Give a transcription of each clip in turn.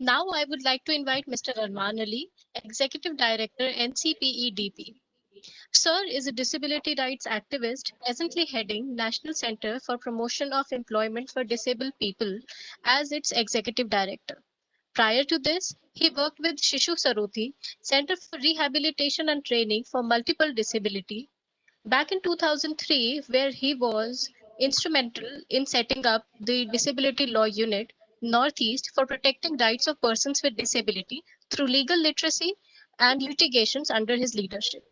Now I would like to invite Mr. Arman Ali, Executive Director, NCPEDP. Sir is a disability rights activist presently heading National Center for Promotion of Employment for Disabled People as its Executive Director. Prior to this, he worked with Shishu Saruthi, Center for Rehabilitation and Training for Multiple Disability, back in 2003, where he was instrumental in setting up the Disability Law Unit Northeast for protecting rights of persons with disability through legal literacy and litigations under his leadership.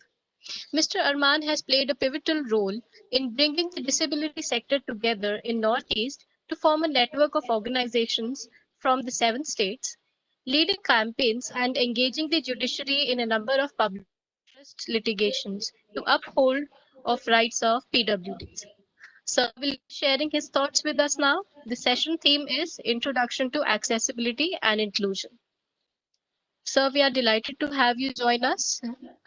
Mr. Arman has played a pivotal role in bringing the disability sector together in Northeast to form a network of organizations from the 7 states, leading campaigns and engaging the judiciary in a number of public interest litigations to uphold of rights of PWDs. Sir will be sharing his thoughts with us now. The session theme is Introduction to Accessibility and Inclusion. Sir, we are delighted to have you join us,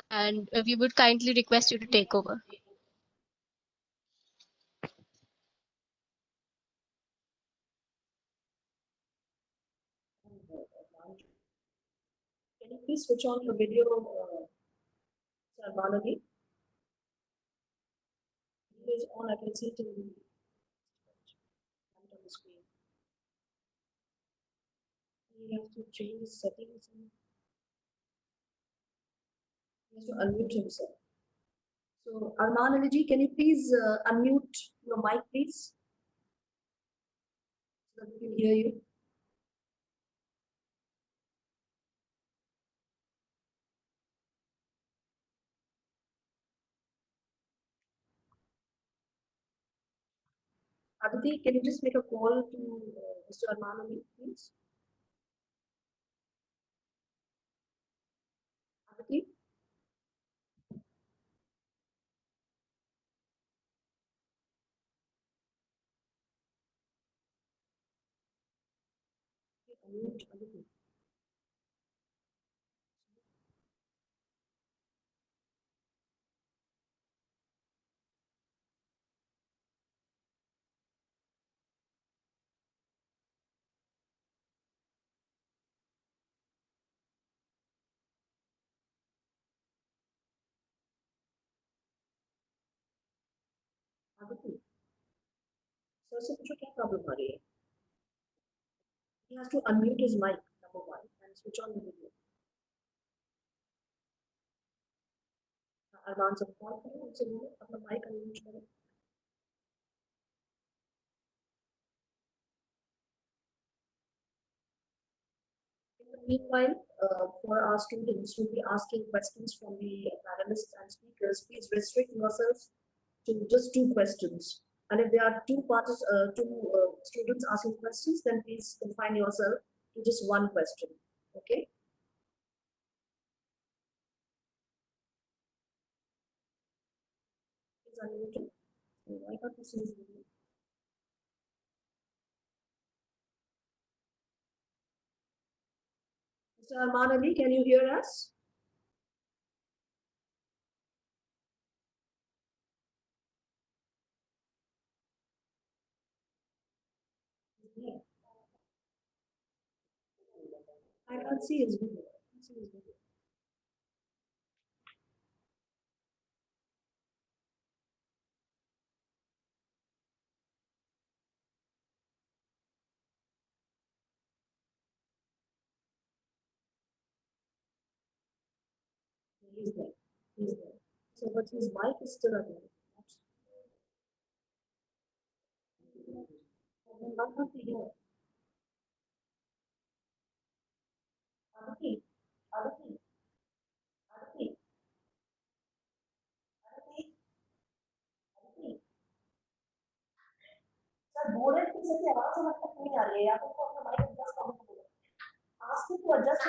and we would kindly request you to take over. Can you please switch on your video, Sir Manali? Video is on, I can see it on the screen. You have to change settings. He has to unmute himself. So, Arman Ali ji, can you please unmute your mic, please? So that we can hear you. Aditi, can you just make a call to Mr. Arman Ali, please? Aditi? Unmute Aditi. Aditi, sir से पूछो क्या problem आ रही है? He has to unmute his mic, number one, and switch on the video. Arman से call करो, उनसे बोलो अपना mic unmute करो. Meanwhile, for our students to be asking questions from the panelists and speakers, please restrict yourselves to just 2 questions. And if there are two students asking questions, then please confine yourself to just 1 question. Okay? Please unmute it. I can't see his video. Mr. Arman Ali, can you hear us? I can't see his video. He's there. He's there. So, but his mic is still available. Why can't we hear? Aditi, Aditi, Aditi, Aditi, Aditi. Sir बोल रहे थे sir आवाज समझ तक नहीं आ रही है आप उसको अपना माइक एडजस्ट करने को बोलो ask to adjust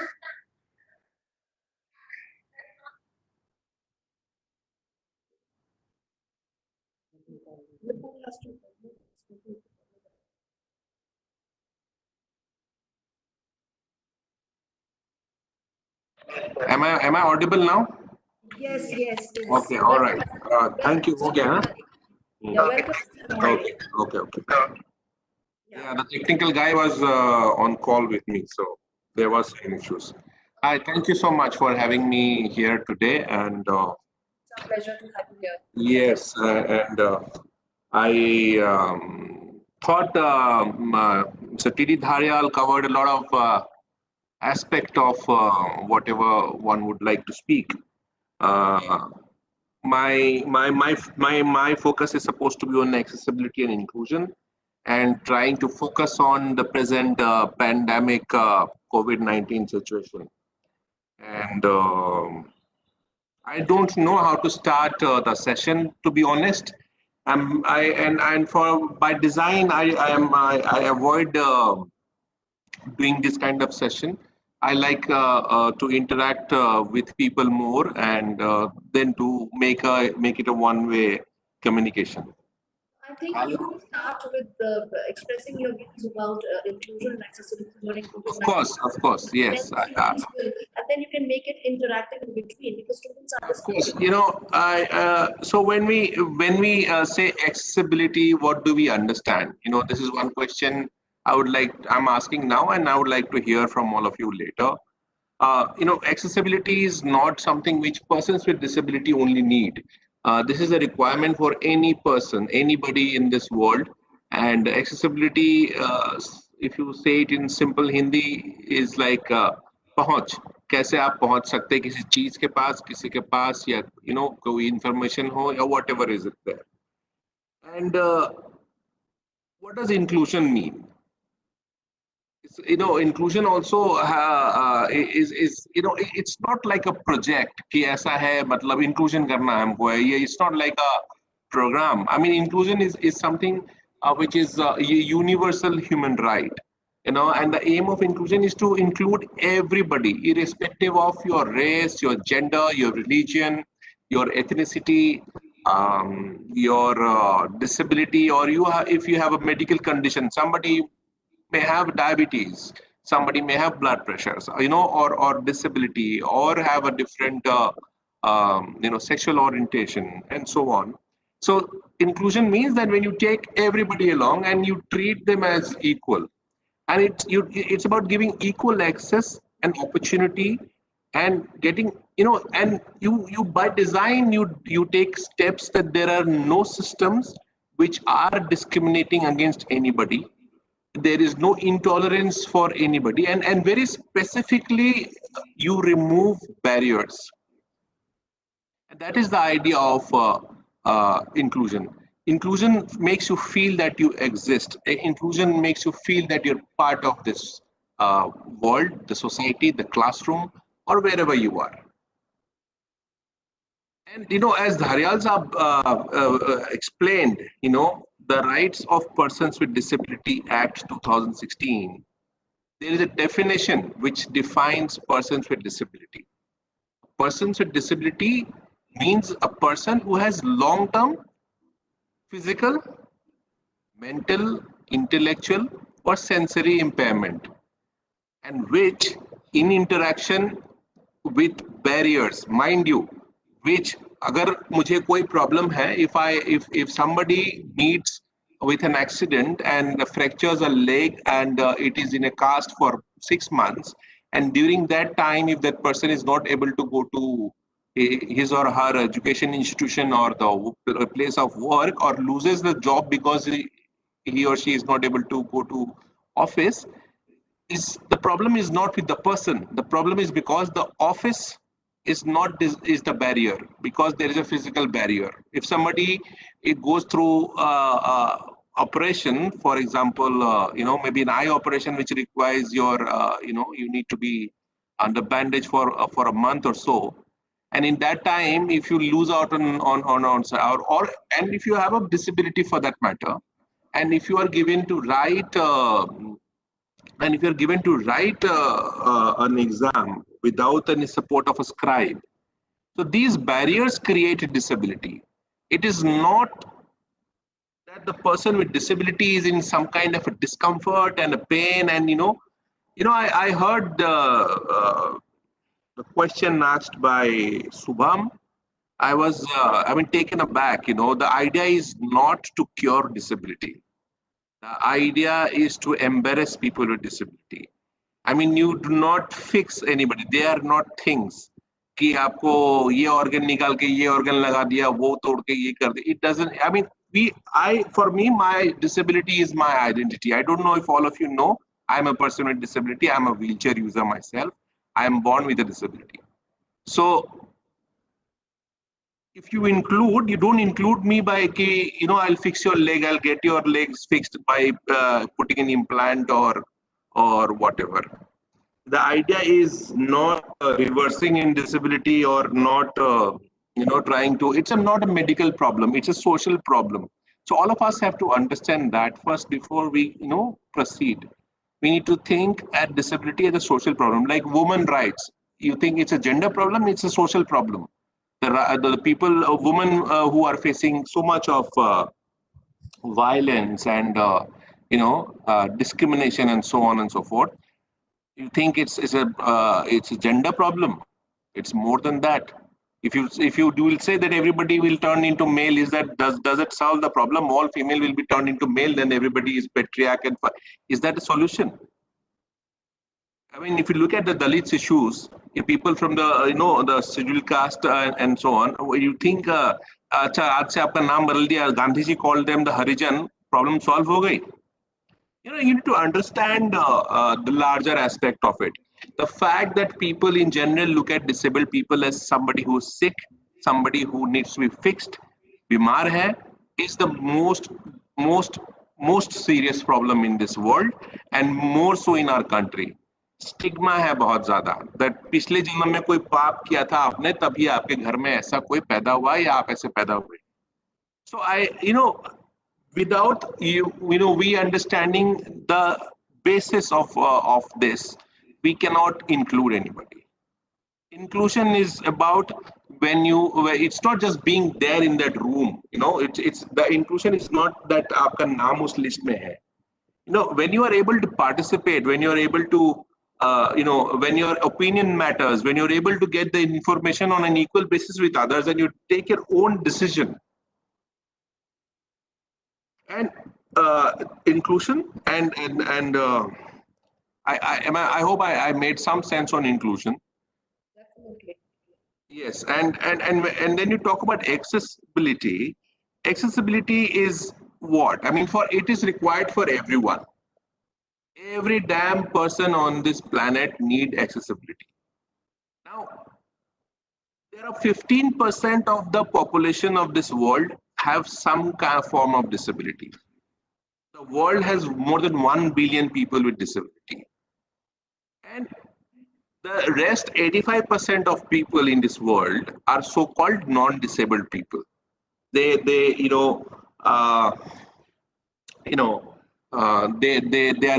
Am I audible now? Yes, yes. Okay, all right. Thank you. Okay, huh? Okay. Okay. Yeah, the technical guy was on call with me, so there was some issues. Hi, thank you so much for having me here today. And It's a pleasure to have you here. yes, and I thought Mr. T.D. Dharyal covered a lot of aspect of whatever one would like to speak. Uh, my focus is supposed to be on accessibility and inclusion, and trying to focus on the present pandemic COVID-19 situation. And I don't know how to start the session, to be honest. And for by design, I avoid doing this kind of session. I like to interact with people more, and then to make it a one-way communication. I think you will start with expressing your views about inclusion and accessibility during COVID-19. Of course, yes. And then you can make it interactive in between because students are Of course, you know, so when we say accessibility, what do we understand? You know, this is one question I'm asking now, and I would like to hear from all of you later. You know, accessibility is not something which persons with disability only need. This is a requirement for any person, anybody in this world. And accessibility, if you say it in simple Hindi, is like पहुंच. कैसे आप पहुंच सकते हैं किसी चीज के पास, किसी के पास, या कोई इंफॉर्मेशन हो, या whatever is it there. And what does inclusion mean? Inclusion also is it's not like a project कि ऐसा है मतलब inclusion करना है हमको है. It's not like a program. I mean, inclusion is something which is a universal human right. And the aim of inclusion is to include everybody, irrespective of your race, your gender, your religion, your ethnicity, your disability, or if you have a medical condition. Somebody may have diabetes, somebody may have blood pressures, or disability, or have a different sexual orientation, and so on. So inclusion means that when you take everybody along and you treat them as equal, and it's about giving equal access and opportunity, and getting, and you by design, you take steps that there are no systems which are discriminating against anybody. There is no intolerance for anybody, and very specifically you remove barriers. And that is the idea of inclusion. Inclusion makes you feel that you exist. Inclusion makes you feel that you're part of this world, the society, the classroom, or wherever you are. And as Dharyal Saab explained, the Rights of Persons with Disability Act 2016, there is a definition which defines persons with disability. Persons with disability means a person who has long-term physical, mental, intellectual, or sensory impairment, and which in interaction with barriers, mind you, which अगर मुझे कोई problem है, if somebody meets with an accident and fractures a leg, and it is in a cast for 6 months, and during that time, if that person is not able to go to his or her education institution or the place of work, or loses the job because he or she is not able to go to office, the problem is not with the person. The problem is because the office is the barrier, because there is a physical barrier. If somebody goes through operation, for example, maybe an eye operation which requires you need to be under bandage for a month or so, and in that time, if you lose out and if you have a disability for that matter, and if you are given to write an exam without any support of a scribe, so these barriers create a disability. It is not that the person with disability is in some kind of a discomfort and a pain, and I heard the question asked by Subham. I was taken aback. The idea is not to cure disability. The idea is to embarrass people with disability. I mean, you do not fix anybody. They are not things. कि आपको ये organ निकाल के ये organ लगा दिया, वो तोड़ के ये कर दिया. It doesn't. I mean, for me, my disability is my identity. I don't know if all of you know. I'm a person with disability. I'm a wheelchair user myself. I am born with a disability. So if you don't include me by, I'll fix your leg, I'll get your legs fixed by putting an implant or whatever. The idea is not reversing in disability or not, trying to, not a medical problem, it's a social problem. So all of us have to understand that first before we, proceed. We need to think at disability as a social problem, like women rights. You think it's a gender problem, it's a social problem. The people, women who are facing so much of violence and discrimination and so on and so forth. You think it's a gender problem? It's more than that. If you will say that everybody will turn into male, does it solve the problem? All female will be turned into male, then everybody is patriarch, and is that a solution? I mean, if you look at the Dalits issues, if people from the the scheduled caste and so on, you think, अच्छा आज से आपका नाम बदल दिया, Gandhi ji called them the Harijan, problem solve हो गई. You need to understand the larger aspect of it. The fact that people in general look at disabled people as somebody who is sick, somebody who needs to be fixed, बीमार है, is the most serious problem in this world, and more so in our country. Stigma है बहुत ज्यादा, that पिछले जन्म में कोई पाप किया था आपने, तभी आपके घर में ऐसा कोई पैदा हुआ या आप ऐसे पैदा हुए. So without we understanding the basis of this, we cannot include anybody. Inclusion is about it's not just being there in that room. It's the inclusion is not that आपका नाम उस list में है. When you are able to participate, when you are able to when your opinion matters, when you're able to get the information on an equal basis with others, and you take your own decision. And inclusion and I hope I made some sense on inclusion. Definitely. Yes, and then you talk about accessibility. Accessibility is what? I mean, it is required for everyone. Every damn person on this planet need accessibility. Now, there are 15% of the population of this world have some kind of form of disability. The world has more than 1 billion people with disability. And the rest, 85% of people in this world are so-called non-disabled people. They are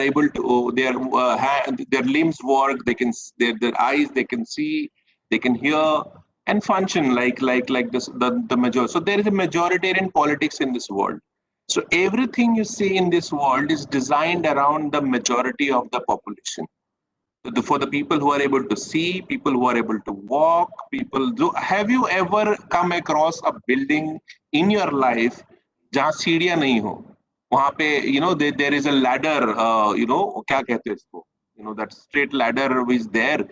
able to, their limbs work, their eyes, they can see, they can hear and function like this, the majority. So there is a majoritarian politics in this world. So everything you see in this world is designed around the majority of the population. For the people who are able to see, people who are able to walk, have you ever come across a building in your life जहाँ सीढ़ियाँ नहीं हो? वहाँ पे there is a ladder, क्या कहते हैं इसको, that straight ladder is there,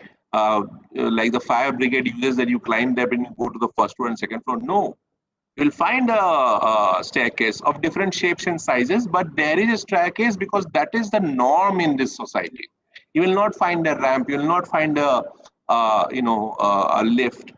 like the fire brigade uses, that you climb there and you go to the first floor and second floor. No, you'll find a staircase of different shapes and sizes, but there is a staircase because that is the norm in this society. You will not find a ramp, you will not find a lift.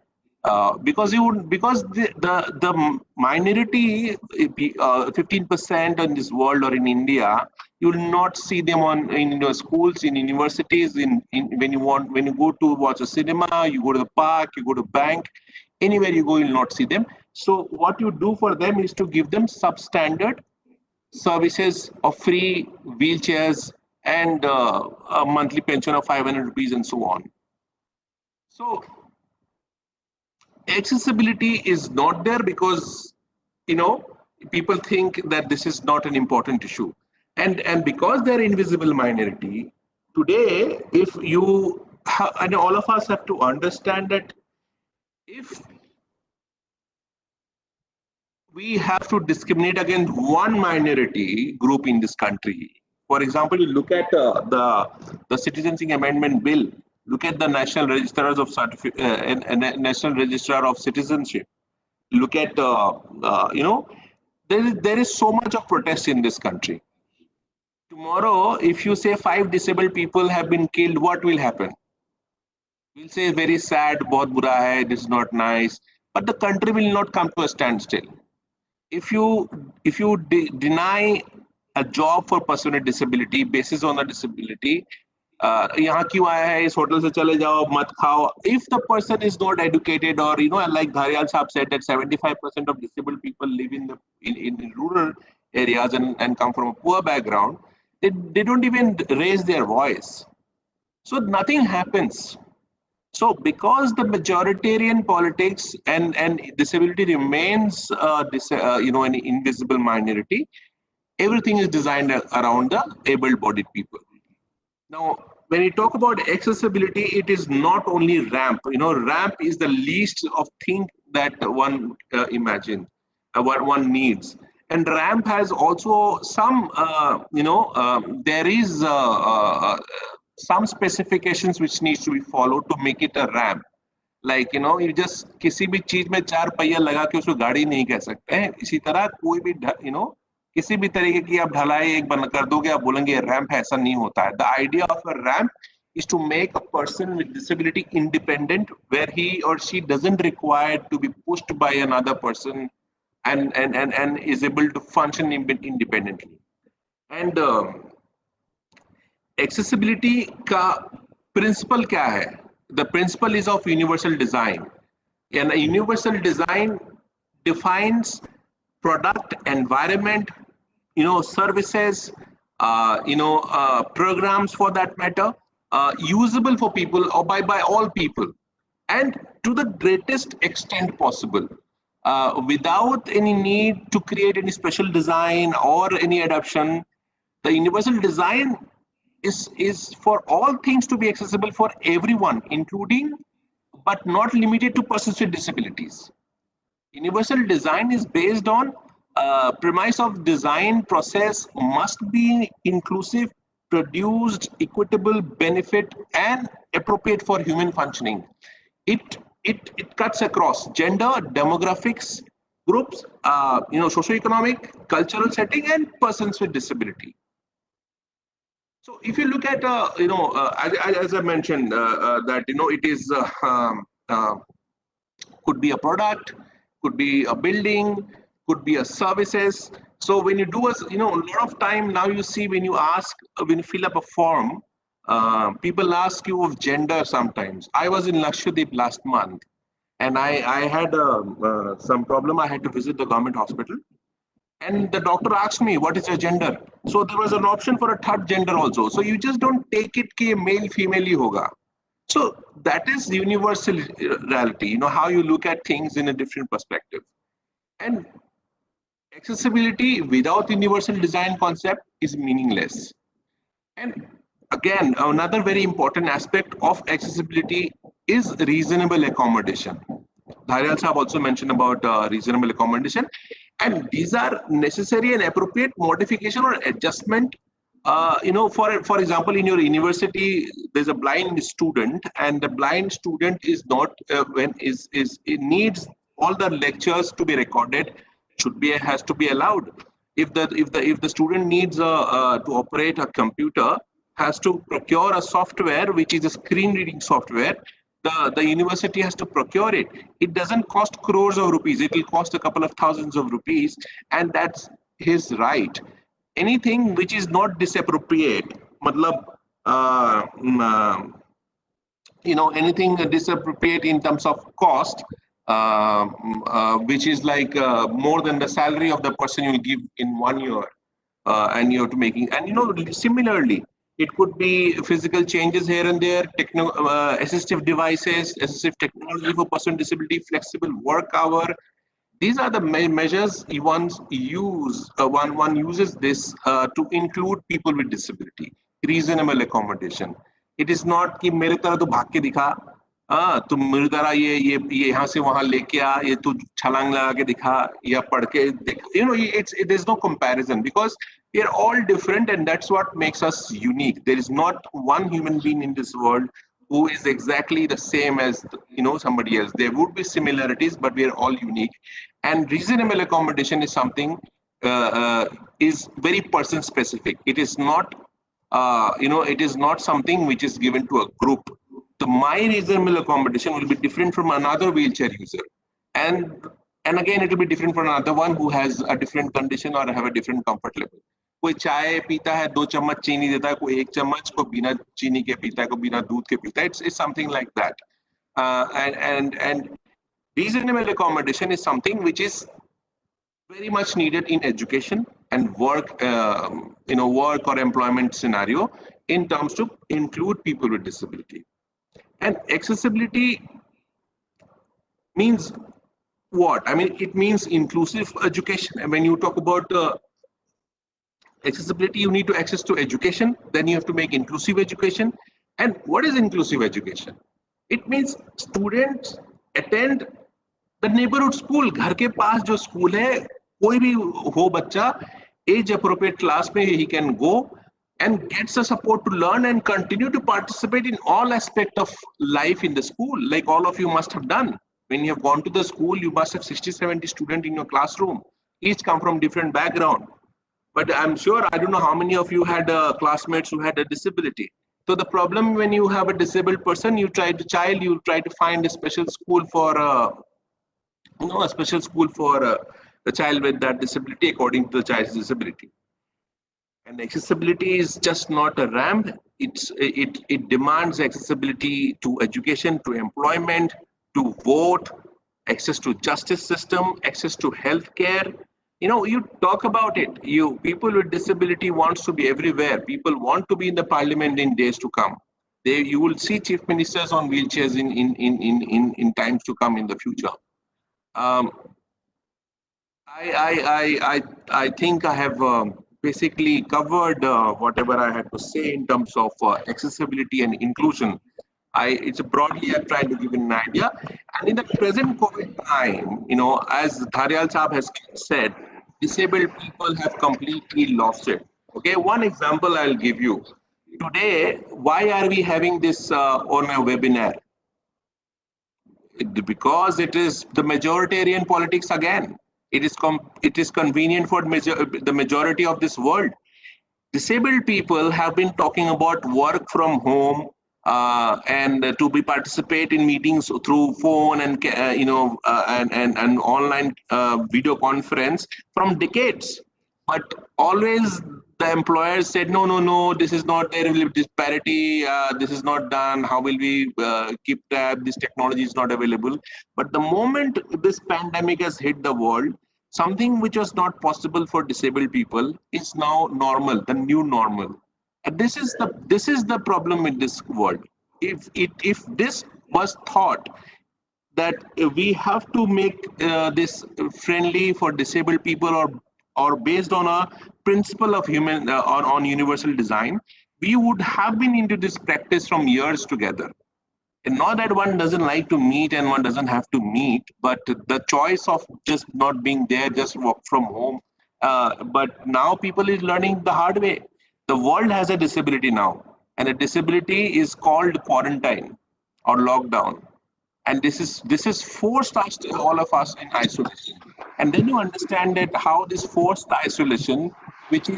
Because the minority, 15% in this world or in India, you will not see them in schools, in universities, when you go to watch a cinema, you go to the park, you go to bank, anywhere you go, you will not see them. So what you do for them is to give them substandard services of free wheelchairs and a monthly pension of 500 rupees and so on. So accessibility is not there because people think that this is not an important issue, and because they're invisible minority today, if you and all of us have to understand that if we have to discriminate against one minority group in this country For example, you look at the Citizenship Amendment Bill. Look at the National Registrars of National Registrar of Citizenship. Look at there is so much of protest in this country. Tomorrow, if you say 5 disabled people have been killed, what will happen? We'll say very sad, bahut bura hai, this is not nice, but the country will not come to a standstill. If you deny a job for person with disability basis on the disability, यहाँ क्यों आया है, इस hotel से चले जाओ, मत खाओ. If the person is not educated, or like Dharyal Saab said that 75% of disabled people live in rural areas and come from a poor background, they don't even raise their voice. So nothing happens. So because the majoritarian politics and disability remains an invisible minority, everything is designed around the able-bodied people. Now, when you talk about accessibility, it is not only ramp. Ramp is the least of thing that one imagine, what one needs. And ramp has also some, there is some specifications which needs to be followed to make it a ramp. Like, you just किसी भी चीज में 4 पहिया लगा के उसको गाड़ी नहीं कह सकते हैं. इसी तरह कोई भी किसी भी तरीके की आप ढलाई एक बंद कर दोगे, आप बोलेंगे रैंप है, ऐसा नहीं होता है. The idea of a ramp is to make a person with disability independent, where he or she doesn't require to be pushed by another person and is able to function independently. And accessibility का principle क्या है? The principle is of universal design. And a universal design defines product, environment, services, programs for that matter, usable for people or by all people, and to the greatest extent possible, without any need to create any special design or any adaptation. The universal design is for all things to be accessible for everyone, including but not limited to persons with disabilities. Universal design is based on premise of design process must be inclusive, produced, equitable, benefit, and appropriate for human functioning. It cuts across gender, demographics, groups, socioeconomic, cultural setting, and persons with disability. So if you look at, as I mentioned, that, it is, could be a product, could be a building, could be a services. So when you do a lot of time now, you see when you fill up a form, people ask you of gender sometimes. I was in Lakshadweep last month, and I had some problem. I had to visit the government hospital, and the doctor asked me, what is your gender? So there was an option for a third gender also. So you just don't take it कि male female ही होगा. So that is universal reality, how you look at things in a different perspective. And accessibility without universal design concept is meaningless. And again, another very important aspect of accessibility is reasonable accommodation. Dharyal Saab also mentioned about reasonable accommodation, and these are necessary and appropriate modification or adjustment. For example, in your university, there's a blind student, and the blind student is not it needs all the lectures to be recorded. Has to be allowed. If the student needs to operate a computer, has to procure a software which is a screen reading software. The university has to procure it. It doesn't cost crores of rupees. It will cost a couple of thousands of rupees, and that's his right. Anything which is not disappropriate, anything disappropriate in terms of cost, which is like more than the salary of the person you will give in 1 year, and you have to making. And similarly, it could be physical changes here and there, assistive devices, assistive technology for person with disability, flexible work hour. These are the measures one uses this to include people with disability. Reasonable accommodation. It is not कि मेरे तरह तो भाग के दिखा, तुम मेरी तरह ये यहाँ से वहाँ लेके आ, ये तू छलांग लगा के दिखा या पढ़ के दिखा. There's no comparison, because We are all different, and that's what makes us unique. There is not one human being in this world who is exactly the same as somebody else. There would be similarities, but we are all unique. And reasonable accommodation is something is very person specific. It is not it is not something which is given to a group. So my reasonable accommodation will be different from another wheelchair user, and again it will be different from another one who has a different condition or have a different comfort level. कोई चाय पीता है 2 चम्मच चीनी देता है, कोई 1 चम्मच, कोई बिना चीनी के पीता है, कोई बिना दूध के पीता है. It's something like that. And reasonable accommodation is something which is very much needed in education and work, work or employment scenario, in terms to include people with disability. And accessibility means what? I mean, it means inclusive education. And when you talk about accessibility, you need to access to education, then you have to make inclusive education. And what is inclusive education? It means students attend the neighborhood school. घर के पास जो school है, कोई भी हो बच्चा, age appropriate class में he can go and gets the support to learn and continue to participate in all aspects of life in the school, like all of you must have done. When you have gone to the school, you must have 60-70 students in your classroom, each come from different background. But I'm sure, I don't know how many of you had classmates who had a disability. So the problem when you have a disabled person, you try to find a special school for a special school for the child with that disability according to the child's disability. And accessibility is just not a ramp. It demands accessibility to education, to employment, to vote, access to justice system, access to healthcare. You talk about it. People with disability wants to be everywhere. People want to be in the parliament in days to come. You will see chief ministers on wheelchairs in times to come in the future. I think I have basically covered whatever I had to say in terms of accessibility and inclusion. It's broadly I'm trying to give an idea. And in the present COVID time, as Dharyal Saab has said, disabled people have completely lost it. Okay, one example I'll give you. Today, why are we having this on a webinar? Because it is the majoritarian politics again. It is convenient for the majority of this world. Disabled people have been talking about work from home and to be participate in meetings through phone and and online video conference from decades. But always the employers said no, this is not, there will be disparity, this is not done, how will we keep tab, this technology is not available. But the moment this pandemic has hit the world, something which was not possible for disabled people is now normal, the new normal. And this is the problem in this world. If this was thought that we have to make this friendly for disabled people or based on a principle of human on universal design, we would have been into this practice from years together. And not that one doesn't like to meet and one doesn't have to meet, but the choice of just not being there, just work from home. But now people is learning the hard way. The world has a disability now, and a disability is called quarantine or lockdown. And this is forced us, all of us, in isolation. And then you understand that how this forced isolation, which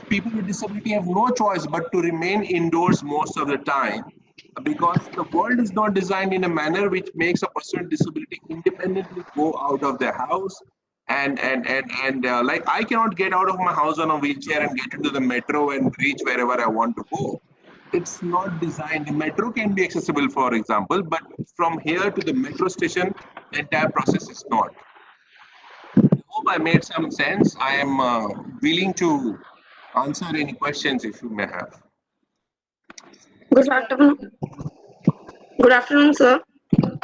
people with disability have no choice but to remain indoors most of the time, because the world is not designed in a manner which makes a person with disability independently go out of their house. And like I cannot get out of my house on a wheelchair and get into the metro and reach wherever I want to go. It's not designed. The metro can be accessible, for example, but from here to the metro station, the entire process is not. I hope I made some sense. I am willing to answer any questions if you may have. Good afternoon. Good afternoon, sir. Good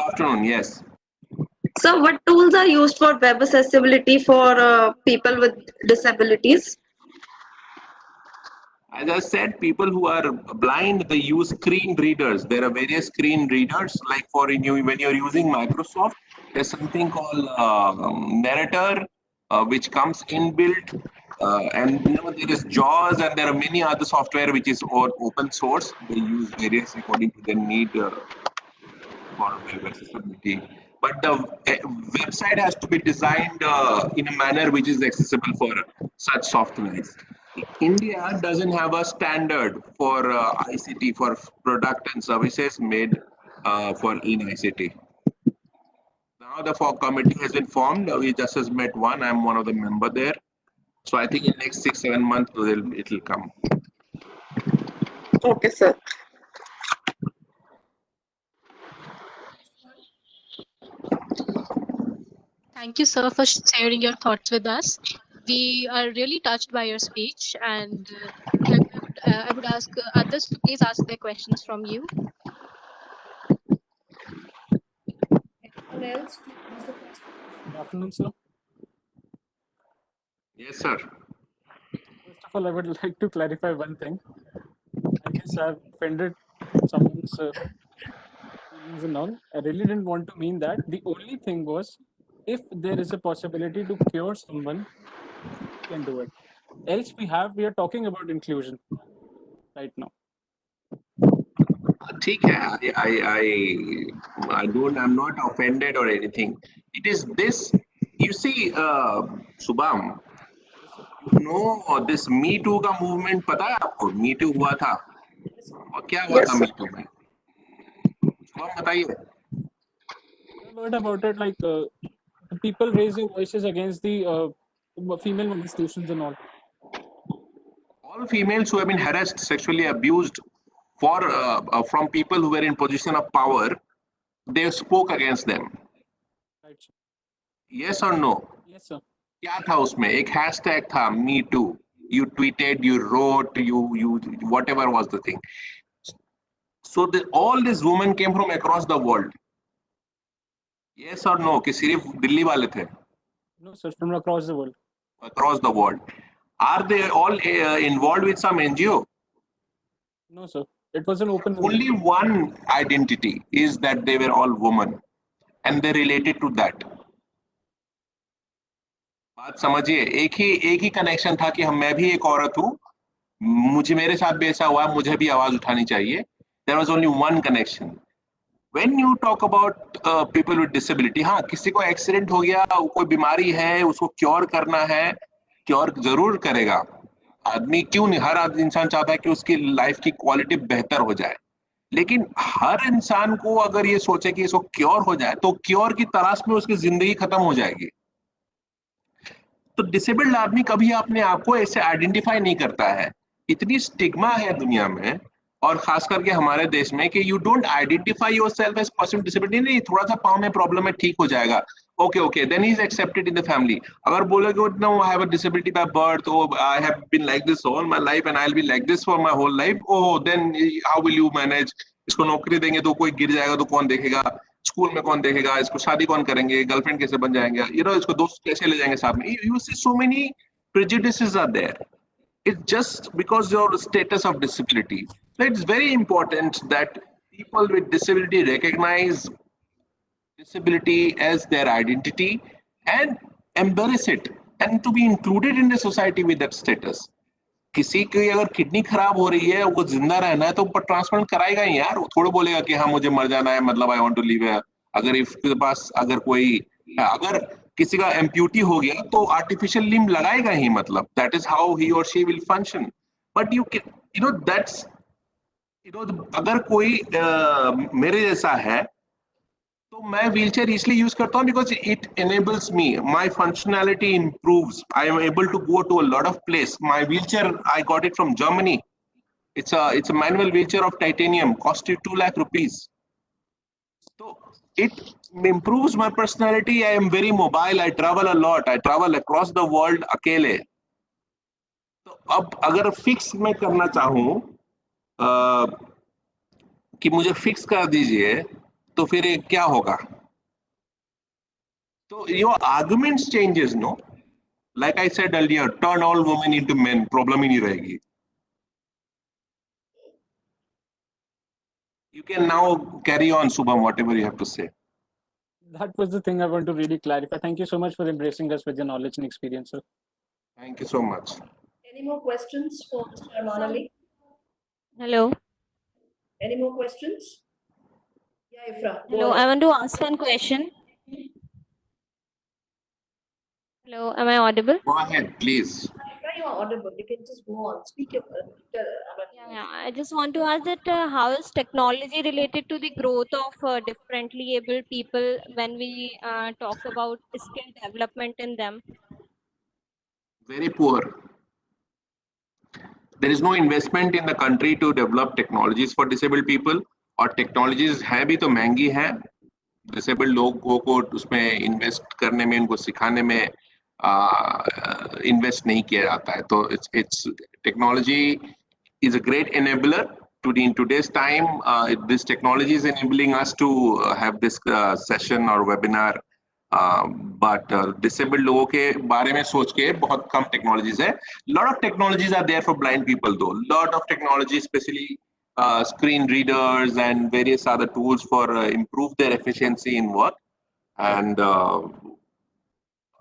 afternoon, yes. So, what tools are used for web accessibility for people with disabilities? As I said, people who are blind, they use screen readers. There are various screen readers, like when you're using Microsoft, there's something called Narrator, which comes inbuilt. And there is JAWS and there are many other software which is open source. They use various according to their need for web accessibility. But the website has to be designed in a manner which is accessible for such softwares. India doesn't have a standard for ICT for product and services made for in ICT. Now the committee has been formed. We just has met one. I'm one of the member there. So I think in next 6-7 months it will come. Okay, sir. Thank you, sir, for sharing your thoughts with us. We are really touched by your speech, and I would ask others to please ask their questions from you. Anyone else to ask the question? Good afternoon, sir. Yes, sir. First of all, I would like to clarify one thing. I guess I've offended someone's feelings and all. I really didn't want to mean that. The only thing was, if there is a possibility to cure someone, we can do it. Else, we are talking about inclusion right now. ठीक है. I'm not offended or anything. It is this. You see, Subham, you know this Me Too का movement पता है आपको? Me Too हुआ था. और क्या हुआ था Me Too में? Subham बताइए. I heard about it, like people raising voices against the female molestations and all. All females who have been harassed, sexually abused from people who were in position of power, they spoke against them. Right, sir. Yes or no? Yes, sir. क्या था उसमें? एक hashtag था Me Too. You tweeted, you wrote, you whatever was the thing. So all these women came from across the world. Yes or no? कि सिर्फ दिल्ली वाले थे? No, sir, from across the world. Across the world. Are they all involved with some NGO? No, sir. It was an open. Only one identity is that they were all women, and they related to that. बात समझिए. एक ही connection था कि मैं भी एक औरत हूँ, मुझे मेरे साथ भी ऐसा हुआ, मुझे भी आवाज उठानी चाहिए. There was only one connection. When you talk about people with disability, हाँ, किसी को एक्सीडेंट हो गया, कोई बीमारी है, उसको क्योर करना है, क्योर जरूर करेगा. आदमी क्यों नहीं, हर इंसान चाहता है कि उसकी लाइफ की क्वालिटी बेहतर हो जाए. लेकिन हर इंसान को अगर ये सोचे कि इसको क्योर हो जाए, तो क्योर की तलाश में उसकी जिंदगी खत्म हो जाएगी. तो डिसेबल्ड आदमी कभी अपने आप को ऐसे आइडेंटिफाई नहीं करता है. इतनी स्टिग्मा है दुनिया में, और खास करके हमारे देश में, कि you don't identify yourself as person disability. नहीं, थोड़ा सा पाँव में प्रॉब्लम है, ठीक हो जाएगा, okay, then he is accepted in the family. अगर बोलोगे no, I have a disability by birth, oh, I have been like this all my life and I'll be like this for my whole life, oh, then how will you manage? इसको नौकरी देंगे तो कोई गिर जाएगा तो कौन देखेगा, स्कूल में कौन देखेगा, इसको शादी कौन करेंगे, गर्लफ्रेंड कैसे बन जाएंगे, इसको दोस्त कैसे ले जाएंगे साथ में. You see so many prejudices are there. It's just because your status of disability. So it's very important that people with disability recognize disability as their identity and embrace it and to be included in the society with that status. किसी की अगर kidney खराब हो रही है, वो जिंदा रहना है, तो ट्रांसप्लांट कराएगा ही यार. वो थोड़ा बोलेगा कि हाँ मुझे मर जाना है, मतलब आई वांट टू लिव है. अगर इसके पास अगर कोई, अगर किसी का एम्प्यूटी हो गया तो आर्टिफिशियल लिम्ब लगाएगा ही, मतलब दैट इज हाउ ही और she will function. But you know that's अगर कोई मेरे जैसा है तो मैं व्हीलचेयर इसलिए यूज करता हूँ because it enables me, my functionality improves, I am able to go to a lot of place. My wheelchair, I got it from Germany. It's a manual wheelchair of titanium, cost you 2 lakh rupees. So it improves my personality. I am very mobile, I travel a lot, I travel across the world अकेले. तो अब अगर fix मैं करना चाहूँ कि मुझे fix कर दीजिए, तो फिर क्या होगा? तो your arguments changes, no? Like I said earlier, turn all women into men, problem ही नहीं रहेगी. You can now carry on, Subham, whatever you have to say. That was the thing I want to really clarify. Thank you so much for embracing us with your knowledge and experience, sir. Thank you so much. Any more questions for Mr. Arman Ali? Hello. Any more questions? Yeah, Ifra. go Hello. I ahead. want to ask one question. Hello. Am I audible? Go ahead, please. Ifra, you are audible. You can just go on. Speak. Yeah. I just want to ask that how is technology related to the growth of differently able people when we talk about skill development in them? Very poor. There is no investment in the country to develop technologies for disabled people, और technologies हैं भी तो महंगी हैं. Disabled लोगों को उसमें invest करने में, उनको सिखाने में invest नहीं किया जाता है. तो it's technology is a great enabler. In today's time, this technology is enabling us to have this session or webinar. But disabled लोगों के बारे में सोच के बहुत कम technologies है. Lot of technologies are there for blind people though. Lot of technology, especially screen readers and various other tools for improve their efficiency in work. And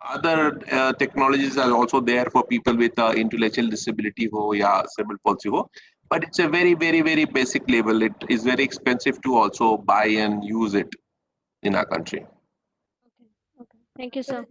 other technologies are also there for people with intellectual disability ho ya cerebral palsy ho. But it's a very, very, very basic level. It is very expensive to also buy and use it in our country. Okay. Thank you, sir.